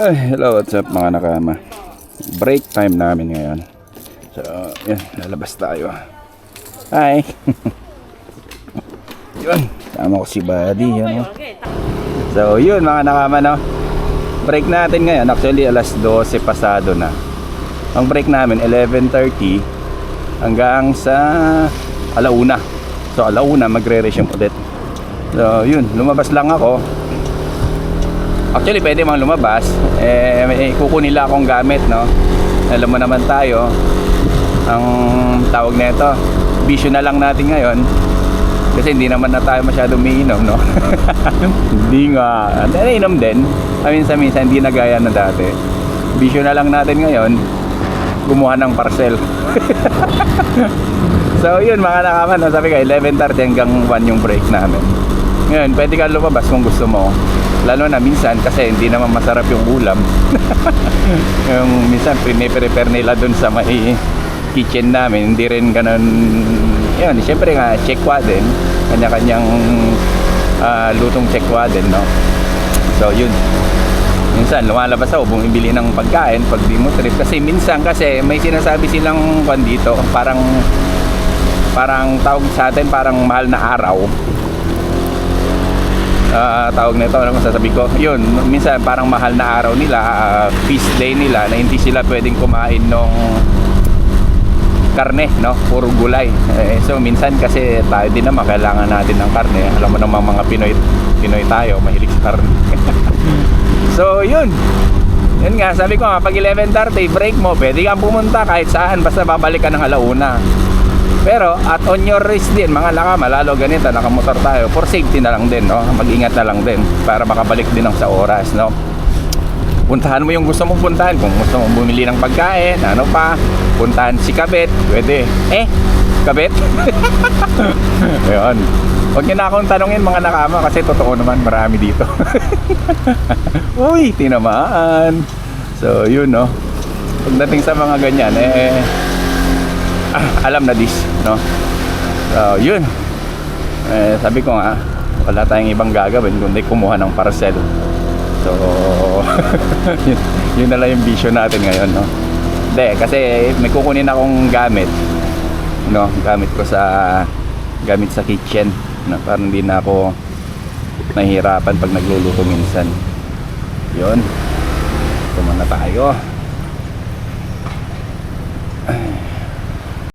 Ay, hello, what's up mga nakama. Break time namin ngayon. So, yan, lalabas tayo. Hi. Yun, tama ko si Buddy. Yan, oh. So, yun mga nakama, no. Break natin ngayon, actually alas 12 pasado na. Ang break namin 11:30 hanggang sa alauna. So, alauna magre-resume ulit. So, yun, lumabas lang ako. Actually, pwede mang lumabas. May kukunin nila akong gamit, no? Alam mo naman tayo, ang tawag na ito, bisyo na lang natin ngayon. Kasi hindi naman na tayo masyadong umiinom, no? Hindi nga. Naiinom din. Minsan-minsan, hindi na gaya na dati. Bisyo na lang natin ngayon, gumawa ng parcel. So, yun mga nakaman, no? Sabi ka, 11:30 hanggang 1 yung break namin. Ngayon, pwede ka lumabas kung gusto mo. Lalo na minsan kasi hindi naman masarap yung ulam. Yung minsan piniprepare nila dun sa may kitchen namin, hindi rin ganun. Yun, siyempre nga tsekwa din. Kanya-kanyang lutong tsekwa din, no? So yun, minsan lumalabas ako bumibili ng pagkain pag di mo trip. Kasi minsan kasi may sinasabi silang kwan dito, parang tawag sa atin parang mahal na araw. Tawag nito, ano masasabi ko, yun, minsan parang mahal na araw nila, feast day nila, na hindi sila pwedeng kumain ng karne, no, puro gulay. So minsan kasi tayo din naman kailangan natin ng karne. Alam mo naman mga Pinoy tayo, mahilig sa karne. So yun nga, sabi ko nga, pag 11:30 break mo, pwede kang pumunta kahit saan, basta babalik ka ng alauna. Pero at on your risk din mga nakama, lalo ganito, nakamotor tayo, for safety na lang din, no? Mag-ingat na lang din para makabalik din ang sa oras, no? Puntahan mo yung gusto mong puntahan. Kung gusto mong bumili ng pagkain, ano pa, puntahan si Kabet, pwede. Kabet? Ayun. Huwag niyo na akong tanongin mga nakama kasi totoo naman, marami dito. Uy, tinamaan. So yun, no? Pagdating sa mga ganyan, alam na this, no? So yun, sabi ko nga, wala tayong ibang gagawin kundi kumuha ng parcel. So yun na lang yung vision natin ngayon, no? Hindi, kasi may kukunin akong gamit, no? Gamit sa kitchen, no? Parang hindi na ako nahihirapan pag nagluluto minsan. Yun, kumana tayo.